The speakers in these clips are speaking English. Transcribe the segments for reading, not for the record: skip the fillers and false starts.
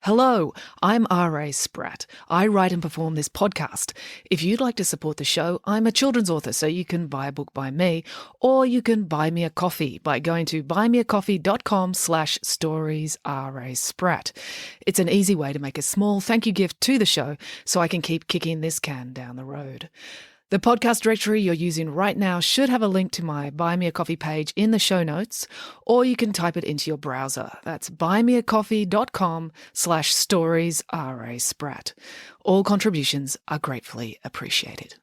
Hello, I'm R.A. Spratt. I write and perform this podcast. If you'd like to support the show, I'm a children's author, so you can buy a book by me, or you can buy me a coffee by going to buymeacoffee.com/storiesrasprat. It's an easy way to make a small thank you gift to the show so I can keep kicking this can down the road. The podcast directory you're using right now should have a link to my Buy Me a Coffee page in the show notes, or you can type it into your browser. That's buymeacoffee.com/storiesrasprat. All contributions are gratefully appreciated.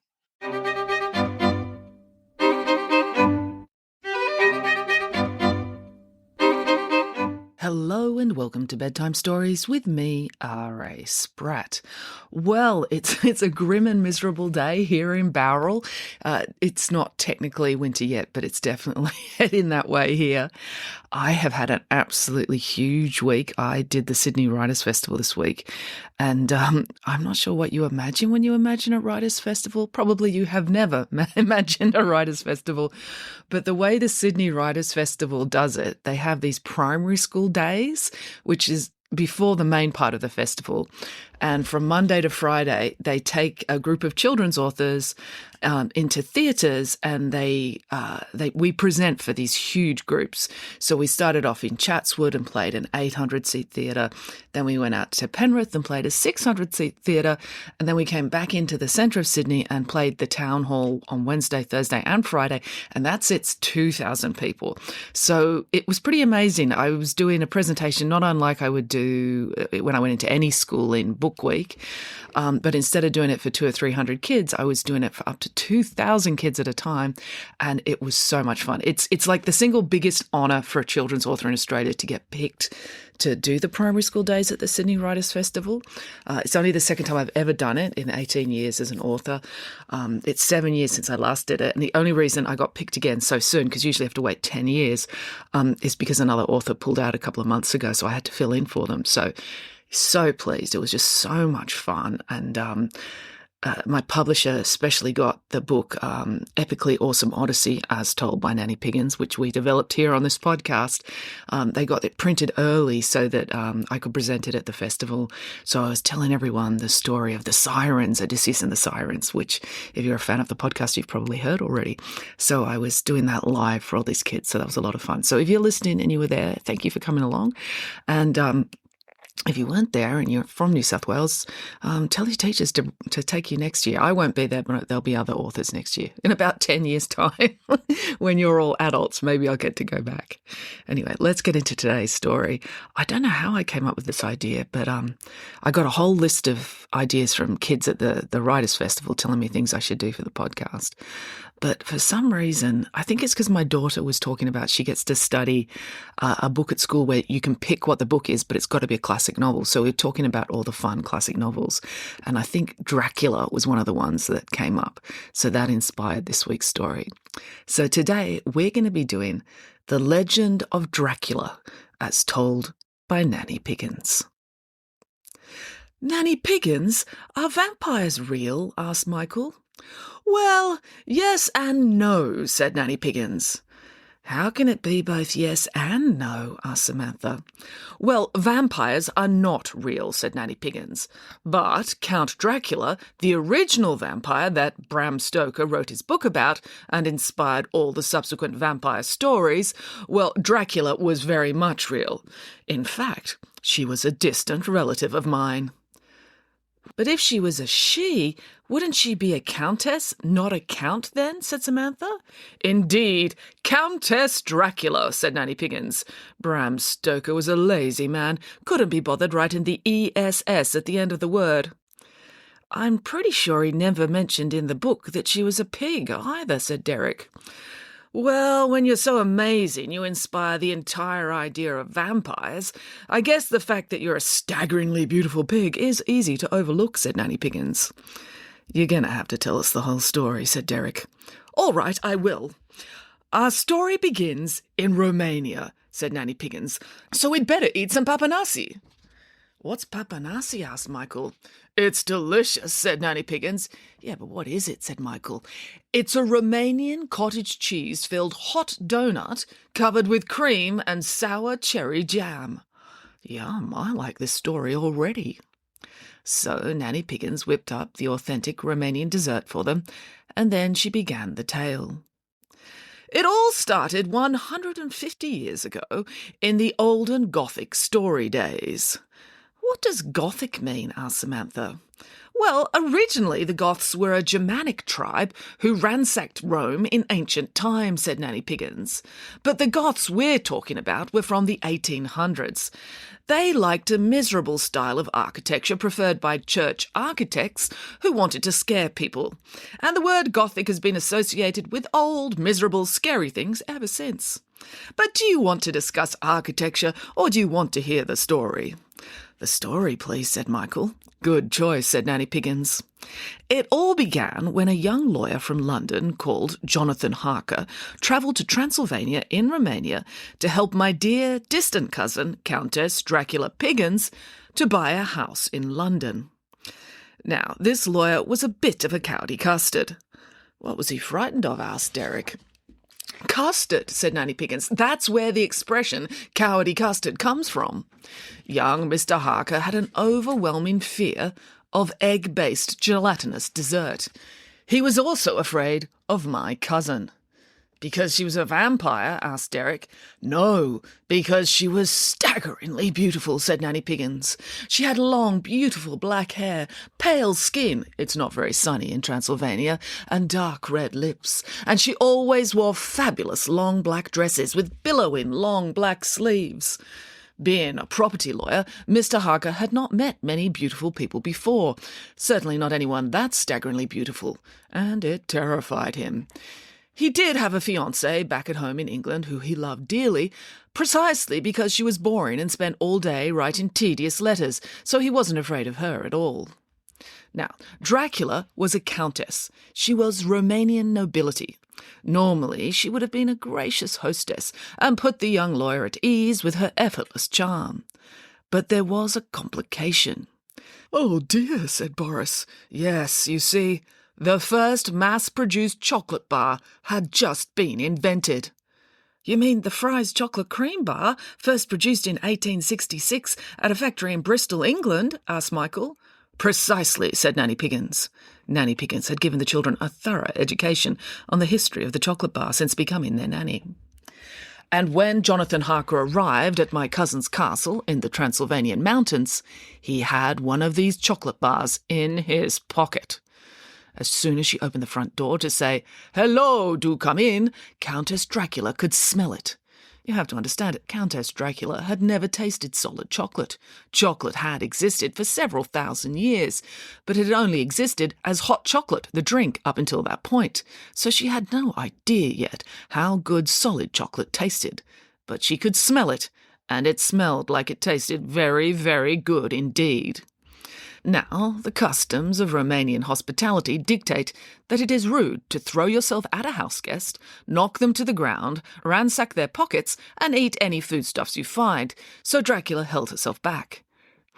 Hello and welcome to Bedtime Stories with me, R.A. Spratt. Well, it's a grim and miserable day here in Bowral. It's not technically winter yet, but it's definitely heading that way here. I have had an absolutely huge week. I did the Sydney Writers' Festival this week, and I'm not sure what you imagine when you imagine a Writers' Festival. Probably you have never imagined a Writers' Festival, but the way the Sydney Writers' Festival does it, they have these primary school days, which is before the main part of the festival. And from Monday to Friday, they take a group of children's authors into theatres, and we present for these huge groups. So we started off in Chatswood and played an 800-seat theatre. Then we went out to Penrith and played a 600-seat theatre. And then we came back into the centre of Sydney and played the Town Hall on Wednesday, Thursday and Friday. And that sits 2,000 people. So it was pretty amazing. I was doing a presentation not unlike I would do when I went into any school in Book Week. But instead of doing it for 200 or 300 kids, I was doing it for up to 2,000 kids at a time. And it was so much fun. It's like the single biggest honour for a children's author in Australia to get picked to do the primary school days at the Sydney Writers' Festival. It's only the second time I've ever done it in 18 years as an author. It's 7 years since I last did it. And the only reason I got picked again so soon, because usually I have to wait 10 years, is because another author pulled out a couple of months ago. So I had to fill in for them. So pleased. It was just so much fun. And my publisher especially got the book Epically Awesome Odyssey, as told by Nanny Piggins, which we developed here on this podcast. They got it printed early so that I could present it at the festival. So I was telling everyone the story of the sirens, Odysseus and the Sirens, which if you're a fan of the podcast, you've probably heard already. So I was doing that live for all these kids. So that was a lot of fun. So if you're listening and you were there, thank you for coming along. And if you weren't there and you're from New South Wales, tell your teachers to take you next year. I won't be there, but there'll be other authors next year. In about 10 years' time, when you're all adults, maybe I'll get to go back. Anyway, let's get into today's story. I don't know how I came up with this idea, but I got a whole list of ideas from kids at the Writers' Festival telling me things I should do for the podcast. But for some reason, I think it's because my daughter was talking about she gets to study a book at school where you can pick what the book is, but it's got to be a classic novel. So we're talking about all the fun classic novels. And I think Dracula was one of the ones that came up. So that inspired this week's story. So today we're going to be doing The Legend of Dracula, as told by Nanny Piggins. Nanny Piggins, are vampires real? Asked Michael. Well, yes and no, said Nanny Piggins. How can it be both yes and no? Asked Samantha. Well, vampires are not real, said Nanny Piggins. But Count Dracula, the original vampire that Bram Stoker wrote his book about and inspired all the subsequent vampire stories, well, Dracula was very much real. In fact, she was a distant relative of mine. But if she was a she, wouldn't she be a countess, not a count then? Said Samantha. Indeed, Countess Dracula, said Nanny Piggins. Bram Stoker was a lazy man, couldn't be bothered writing the ESS at the end of the word. I'm pretty sure he never mentioned in the book that she was a pig either, said Derek. Well, when you're so amazing you inspire the entire idea of vampires, I guess the fact that you're a staggeringly beautiful pig is easy to overlook, said Nanny Piggins. You're going to have to tell us the whole story, said Derek. All right, I will. Our story begins in Romania, said Nanny Piggins, so we'd better eat some papanasi. What's papanasi? Asked Michael. It's delicious, said Nanny Piggins. Yeah, but what is it? Said Michael. It's a Romanian cottage cheese-filled hot donut covered with cream and sour cherry jam. Yum, I like this story already. So Nanny Piggins whipped up the authentic Romanian dessert for them, and then she began the tale. It all started 150 years ago in the olden Gothic story days. What does Gothic mean? Asked Samantha. Well, originally the Goths were a Germanic tribe who ransacked Rome in ancient times, said Nanny Piggins. But the Goths we're talking about were from the 1800s. They liked a miserable style of architecture preferred by church architects who wanted to scare people. And the word Gothic has been associated with old, miserable, scary things ever since. But do you want to discuss architecture or do you want to hear the story? The story, please, said Michael. Good choice, said Nanny Piggins. It all began when a young lawyer from London called Jonathan Harker travelled to Transylvania in Romania to help my dear distant cousin, Countess Dracula Piggins, to buy a house in London. Now, this lawyer was a bit of a cowdy custard. What was he frightened of? Asked Derek. Custard, said Nanny Piggins. That's where the expression cowardly custard comes from. Young Mr. Harker had an overwhelming fear of egg-based gelatinous dessert. He was also afraid of my cousin. Because she was a vampire? Asked Derek. No, because she was staggeringly beautiful, said Nanny Piggins. She had long, beautiful black hair, pale skin, it's not very sunny in Transylvania, and dark red lips, and she always wore fabulous long black dresses with billowing long black sleeves. Being a property lawyer, Mr. Harker had not met many beautiful people before, certainly not anyone that staggeringly beautiful, and it terrified him. He did have a fiancée back at home in England who he loved dearly, precisely because she was boring and spent all day writing tedious letters, so he wasn't afraid of her at all. Now, Dracula was a countess. She was Romanian nobility. Normally, she would have been a gracious hostess and put the young lawyer at ease with her effortless charm. But there was a complication. Oh dear, said Boris. Yes, you see, the first mass-produced chocolate bar had just been invented. You mean the Fry's chocolate cream bar, first produced in 1866 at a factory in Bristol, England? Asked Michael. Precisely, said Nanny Piggins. Nanny Piggins had given the children a thorough education on the history of the chocolate bar since becoming their nanny. And when Jonathan Harker arrived at my cousin's castle in the Transylvanian mountains, he had one of these chocolate bars in his pocket. As soon as she opened the front door to say, "Hello, do come in," Countess Dracula could smell it. You have to understand it, Countess Dracula had never tasted solid chocolate. Chocolate had existed for several thousand years, but it had only existed as hot chocolate, the drink, up until that point. So she had no idea yet how good solid chocolate tasted. But she could smell it, and it smelled like it tasted very, very good indeed. Now, the customs of Romanian hospitality dictate that it is rude to throw yourself at a houseguest, knock them to the ground, ransack their pockets, and eat any foodstuffs you find, so Dracula held herself back.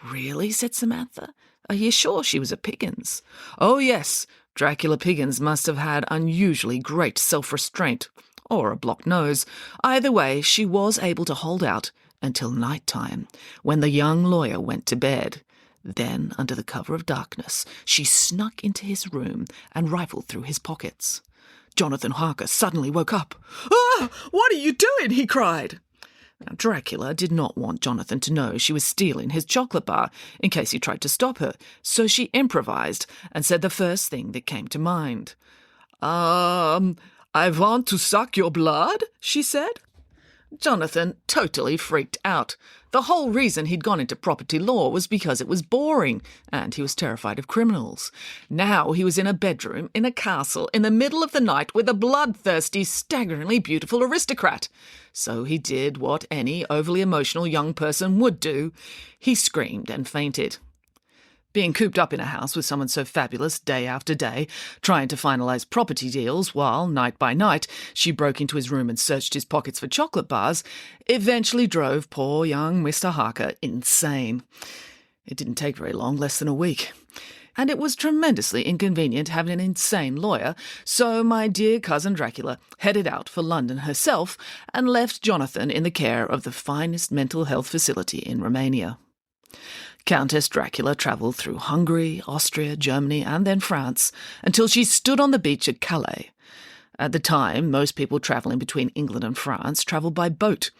Really? Said Samantha. Are you sure she was a Piggins? Oh, yes. Dracula Piggins must have had unusually great self-restraint, or a blocked nose. Either way, she was able to hold out until night time, when the young lawyer went to bed. Then, under the cover of darkness, she snuck into his room and rifled through his pockets. Jonathan Harker suddenly woke up. "Ah! What are you doing?" he cried. Now, Dracula did not want Jonathan to know she was stealing his chocolate bar in case he tried to stop her, so she improvised and said the first thing that came to mind. I want to suck your blood," she said. Jonathan totally freaked out. The whole reason he'd gone into property law was because it was boring, and he was terrified of criminals. Now he was in a bedroom in a castle in the middle of the night with a bloodthirsty, staggeringly beautiful aristocrat. So he did what any overly emotional young person would do. He screamed and fainted. Being cooped up in a house with someone so fabulous day after day, trying to finalise property deals while, night by night, she broke into his room and searched his pockets for chocolate bars, eventually drove poor young Mr. Harker insane. It didn't take very long, less than a week. And it was tremendously inconvenient having an insane lawyer, so my dear cousin Dracula headed out for London herself and left Jonathan in the care of the finest mental health facility in Romania. Countess Dracula travelled through Hungary, Austria, Germany, and then France until she stood on the beach at Calais. At the time, most people travelling between England and France travelled by boat.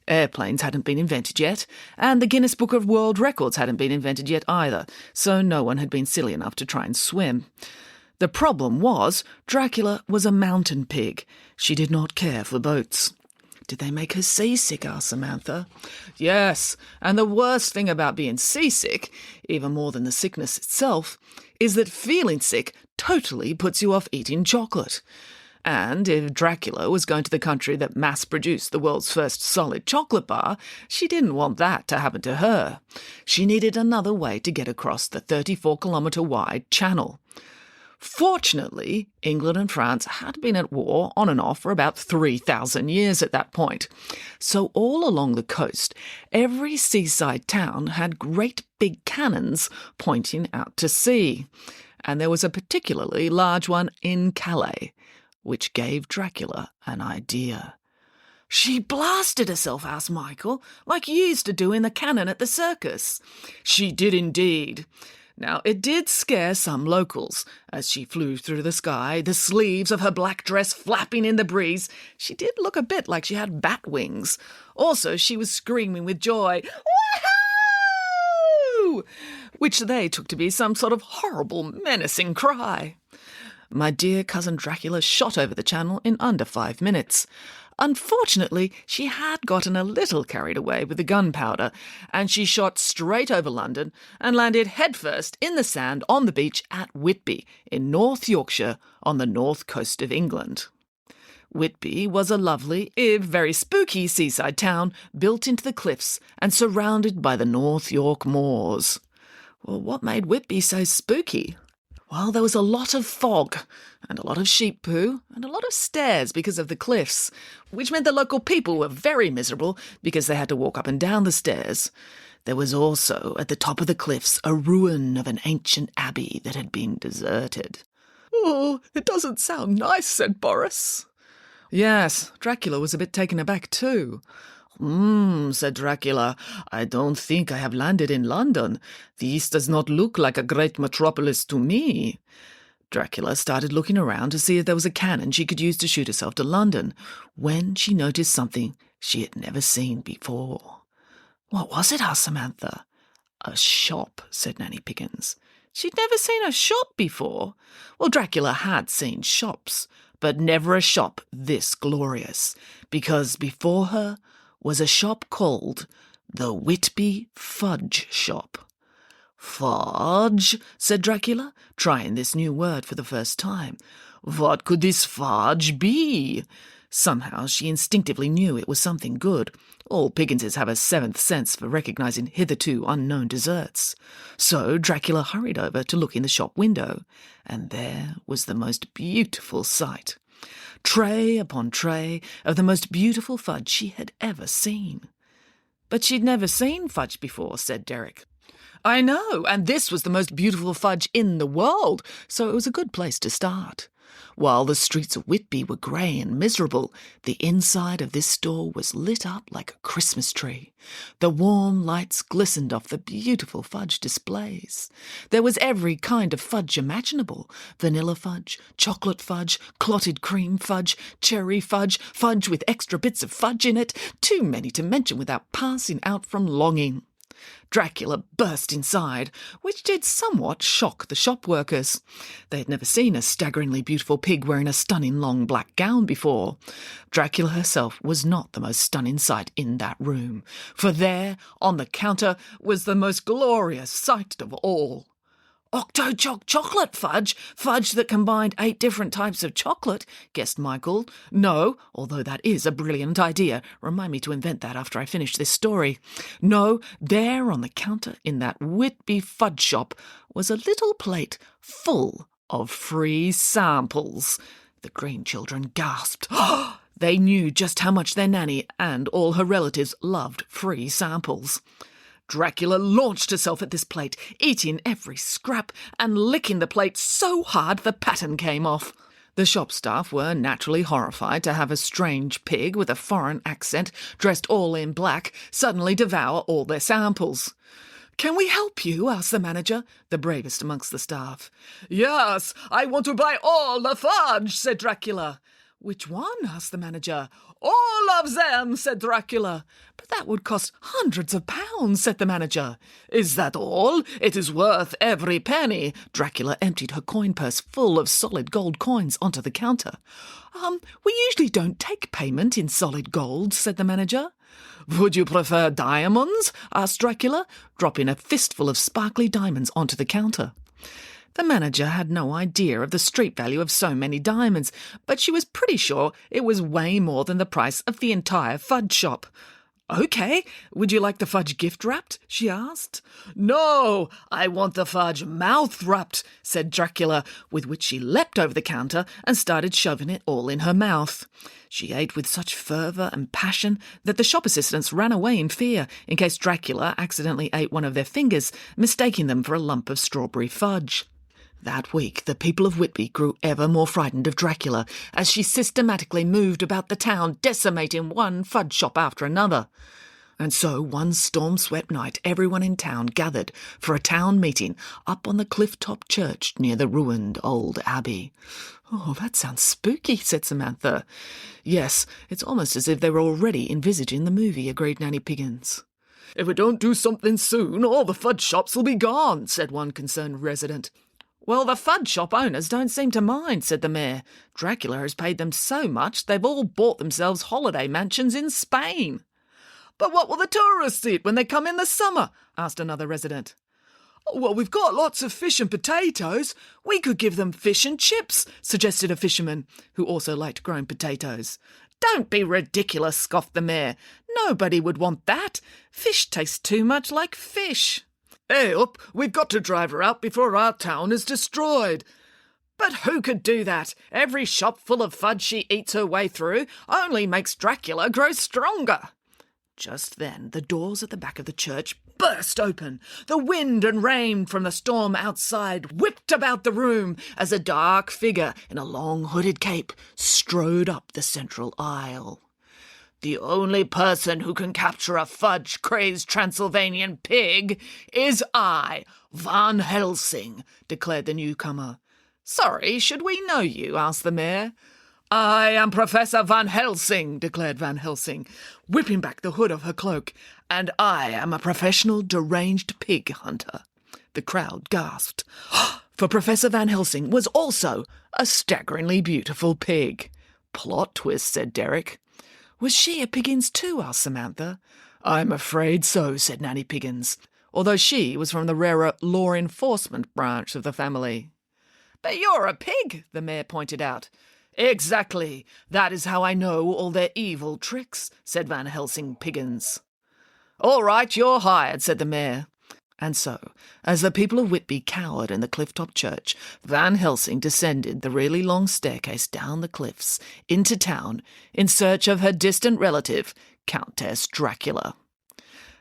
Airplanes hadn't been invented yet, and the Guinness Book of World Records hadn't been invented yet either, so no one had been silly enough to try and swim. The problem was, Dracula was a mountain pig. She did not care for boats. Did they make her seasick? Asked Samantha. Yes, and the worst thing about being seasick, even more than the sickness itself, is that feeling sick totally puts you off eating chocolate. And if Dracula was going to the country that mass-produced the world's first solid chocolate bar, she didn't want that to happen to her. She needed another way to get across the 34-kilometre-wide channel. Fortunately, England and France had been at war on and off for about 3,000 years at that point. So all along the coast, every seaside town had great big cannons pointing out to sea. And there was a particularly large one in Calais, which gave Dracula an idea. "She blasted herself," asked Michael, "like you used to do in the cannon at the circus." "She did indeed." Now, it did scare some locals. As she flew through the sky, the sleeves of her black dress flapping in the breeze, she did look a bit like she had bat wings. Also, she was screaming with joy, "Woohoo!" which they took to be some sort of horrible, menacing cry. My dear cousin Dracula shot over the channel in under 5 minutes. Unfortunately, she had gotten a little carried away with the gunpowder, and she shot straight over London and landed headfirst in the sand on the beach at Whitby, in North Yorkshire, on the north coast of England. Whitby was a lovely, if very spooky seaside town built into the cliffs and surrounded by the North York moors. Well, what made Whitby so spooky? Well, there was a lot of fog, and a lot of sheep poo, and a lot of stairs because of the cliffs, which meant the local people were very miserable because they had to walk up and down the stairs. There was also, at the top of the cliffs, a ruin of an ancient abbey that had been deserted. "Oh, it doesn't sound nice," said Boris. Yes, Dracula was a bit taken aback too. Said Dracula, "I don't think I have landed in London. This does not look like a great metropolis to me." Dracula started looking around to see if there was a cannon she could use to shoot herself to London, when she noticed something she had never seen before. "What was it?" asked Samantha. "A shop," said Nanny Piggins. She'd never seen a shop before. Well, Dracula had seen shops, but never a shop this glorious, because before her was a shop called the Whitby Fudge Shop. "Fudge?" said Dracula, trying this new word for the first time. "What could this fudge be?" Somehow she instinctively knew it was something good. All Pigginses have a seventh sense for recognising hitherto unknown desserts. So Dracula hurried over to look in the shop window, and there was the most beautiful sight. Tray upon tray of the most beautiful fudge she had ever seen. "But she'd never seen fudge before," said Derek. "I know, and this was the most beautiful fudge in the world, so it was a good place to start." While the streets of Whitby were grey and miserable, the inside of this store was lit up like a Christmas tree. The warm lights glistened off the beautiful fudge displays. There was every kind of fudge imaginable: vanilla fudge, chocolate fudge, clotted cream fudge, cherry fudge, fudge with extra bits of fudge in it, too many to mention without passing out from longing. Dracula burst inside, which did somewhat shock the shop workers. They had never seen a staggeringly beautiful pig wearing a stunning long black gown before. Dracula herself was not the most stunning sight in that room, for there, on the counter, was the most glorious sight of all. "Octo-choc chocolate fudge? Fudge that combined 8 different types of chocolate?" guessed Michael. "No, although that is a brilliant idea. Remind me to invent that after I finish this story. No, there on the counter in that Whitby fudge shop was a little plate full of free samples." The green children gasped. They knew just how much their nanny and all her relatives loved free samples. Dracula launched herself at this plate, eating every scrap and licking the plate so hard the pattern came off. The shop staff were naturally horrified to have a strange pig with a foreign accent, dressed all in black, suddenly devour all their samples. "Can we help you?" asked the manager, the bravest amongst the staff. "Yes, I want to buy all the fudge," said Dracula. "Which one?" asked the manager. "All of them," said Dracula. "But that would cost hundreds of pounds," said the manager. "Is that all? It is worth every penny." Dracula emptied her coin purse full of solid gold coins onto the counter. We usually don't take payment in solid gold," said the manager. "Would you prefer diamonds?" asked Dracula, dropping a fistful of sparkly diamonds onto the counter. The manager had no idea of the street value of so many diamonds, but she was pretty sure it was way more than the price of the entire fudge shop. "OK, would you like the fudge gift-wrapped?" she asked. "No, I want the fudge mouth-wrapped," said Dracula, with which she leapt over the counter and started shoving it all in her mouth. She ate with such fervour and passion that the shop assistants ran away in fear in case Dracula accidentally ate one of their fingers, mistaking them for a lump of strawberry fudge. That week, the people of Whitby grew ever more frightened of Dracula as she systematically moved about the town, decimating one fudge shop after another. And so, one storm-swept night, everyone in town gathered for a town meeting up on the cliff-top church near the ruined old abbey. "Oh, that sounds spooky," said Samantha. "Yes, it's almost as if they were already envisaging the movie," agreed Nanny Piggins. "If we don't do something soon, all the fudge shops will be gone," said one concerned resident. "Well, the fudge shop owners don't seem to mind," said the mayor. "Dracula has paid them so much they've all bought themselves holiday mansions in Spain." "But what will the tourists eat when they come in the summer?" asked another resident. "Well, we've got lots of fish and potatoes. We could give them fish and chips," suggested a fisherman, who also liked growing potatoes. "Don't be ridiculous," scoffed the mayor. "Nobody would want that. Fish tastes too much like fish." "Hey up, we've got to drive her out before our town is destroyed." "But who could do that? Every shop full of fudge she eats her way through only makes Dracula grow stronger." Just then, the doors at the back of the church burst open. The wind and rain from the storm outside whipped about the room as a dark figure in a long hooded cape strode up the central aisle. "The only person who can capture a fudge-crazed Transylvanian pig is I, Van Helsing," declared the newcomer. "Sorry, should we know you?" asked the mayor. "I am Professor Van Helsing," declared Van Helsing, whipping back the hood of her cloak, "and I am a professional deranged pig hunter." The crowd gasped, for Professor Van Helsing was also a staggeringly beautiful pig. "Plot twist," said Derek. "Was she a Piggins too?" asked Samantha. "I'm afraid so," said Nanny Piggins, although she was from the rarer law enforcement branch of the family. "But you're a pig," the mayor pointed out. "Exactly. That is how I know all their evil tricks," said Van Helsing Piggins. "All right, you're hired," said the mayor. And so, as the people of Whitby cowered in the cliff-top church, Van Helsing descended the really long staircase down the cliffs into town in search of her distant relative, Countess Dracula.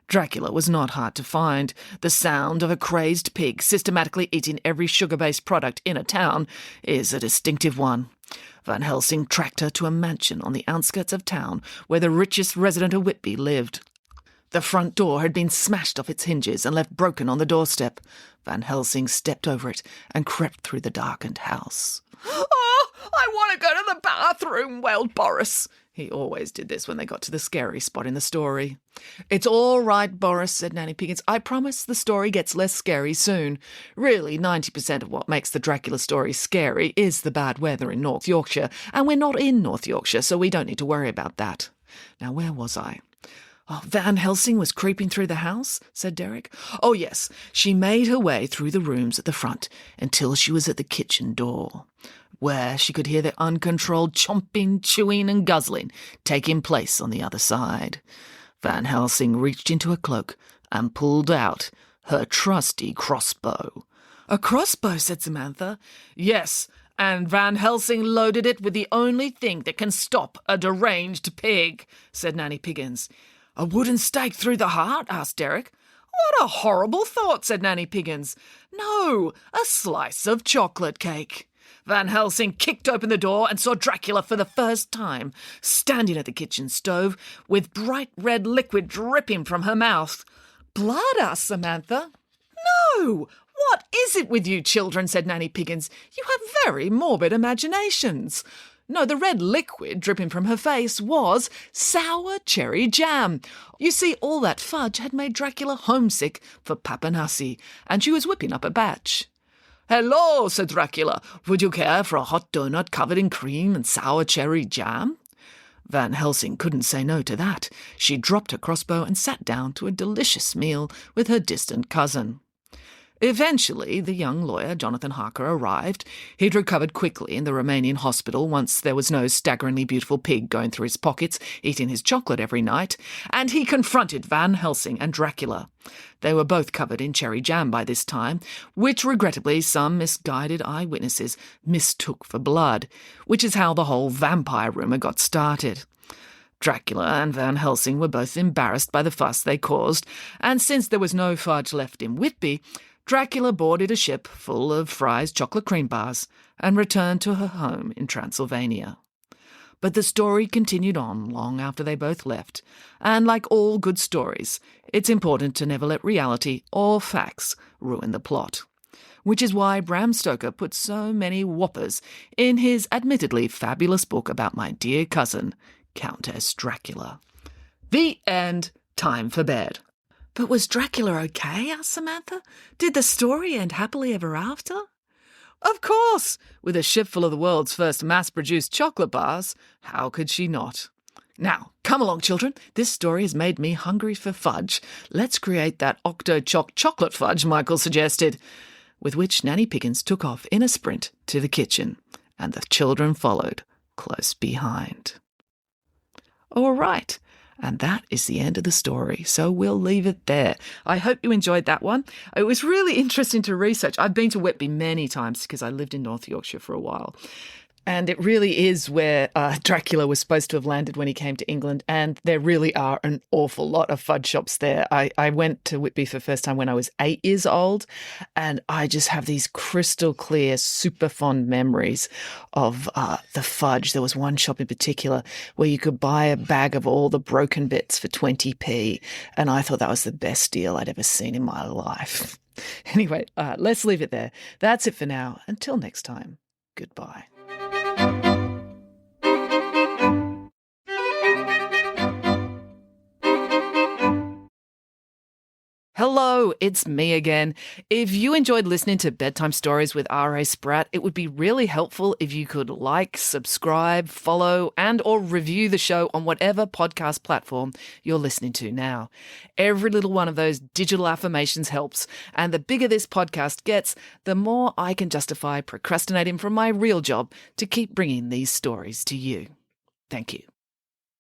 Dracula was not hard to find. The sound of a crazed pig systematically eating every sugar-based product in a town is a distinctive one. Van Helsing tracked her to a mansion on the outskirts of town where the richest resident of Whitby lived. The front door had been smashed off its hinges and left broken on the doorstep. Van Helsing stepped over it and crept through the darkened house. "Oh, I want to go to the bathroom," wailed Boris. He always did this when they got to the scary spot in the story. "It's all right, Boris," said Nanny Piggins. "I promise the story gets less scary soon. Really, 90% of what makes the Dracula story scary is the bad weather in North Yorkshire, and we're not in North Yorkshire, so we don't need to worry about that. Now, where was I?" "Oh, Van Helsing was creeping through the house," said Derek. "Oh, yes, she made her way through the rooms at the front until she was at the kitchen door, where she could hear the uncontrolled chomping, chewing and guzzling taking place on the other side. Van Helsing reached into her cloak and pulled out her trusty crossbow." "A crossbow," said Samantha. "Yes, and Van Helsing loaded it with the only thing that can stop a deranged pig," said Nanny Piggins. "A wooden stake through the heart?" asked Derek. What a horrible thought, said Nanny Piggins. No, a slice of chocolate cake. Van Helsing kicked open the door and saw Dracula for the first time, standing at the kitchen stove with bright red liquid dripping from her mouth. Blood, asked Samantha. No! What is it with you children, said Nanny Piggins. You have very morbid imaginations. No, the red liquid dripping from her face was sour cherry jam. You see, all that fudge had made Dracula homesick for Papanassi, and she was whipping up a batch. Hello, said Dracula. Would you care for a hot donut covered in cream and sour cherry jam? Van Helsing couldn't say no to that. She dropped her crossbow and sat down to a delicious meal with her distant cousin. Eventually, the young lawyer, Jonathan Harker, arrived. He'd recovered quickly in the Romanian hospital once there was no staggeringly beautiful pig going through his pockets, eating his chocolate every night, and he confronted Van Helsing and Dracula. They were both covered in cherry jam by this time, which regrettably some misguided eyewitnesses mistook for blood, which is how the whole vampire rumour got started. Dracula and Van Helsing were both embarrassed by the fuss they caused, and since there was no fudge left in Whitby, Dracula boarded a ship full of Fry's chocolate cream bars and returned to her home in Transylvania. But the story continued on long after they both left, and like all good stories, it's important to never let reality or facts ruin the plot. Which is why Bram Stoker put so many whoppers in his admittedly fabulous book about my dear cousin, Countess Dracula. The end. Time for bed. But was Dracula okay? Asked Samantha. Did the story end happily ever after? Of course! With a ship full of the world's first mass-produced chocolate bars, how could she not? Now, come along, children. This story has made me hungry for fudge. Let's create that octo-choc chocolate fudge Michael suggested. With which Nanny Piggins took off in a sprint to the kitchen, and the children followed close behind. All right. And that is the end of the story, so we'll leave it there. I hope you enjoyed that one. It was really interesting to research. I've been to Whitby many times because I lived in North Yorkshire for a while. And it really is where Dracula was supposed to have landed when he came to England. And there really are an awful lot of fudge shops there. I went to Whitby for the first time when I was 8 years old. And I just have these crystal clear, super fond memories of the fudge. There was one shop in particular where you could buy a bag of all the broken bits for 20p. And I thought that was the best deal I'd ever seen in my life. Anyway, let's leave it there. That's it for now. Until next time, goodbye. Hello, it's me again. If you enjoyed listening to Bedtime Stories with R.A. Spratt, it would be really helpful if you could like, subscribe, follow, and or review the show on whatever podcast platform you're listening to now. Every little one of those digital affirmations helps, and the bigger this podcast gets, the more I can justify procrastinating from my real job to keep bringing these stories to you. Thank you.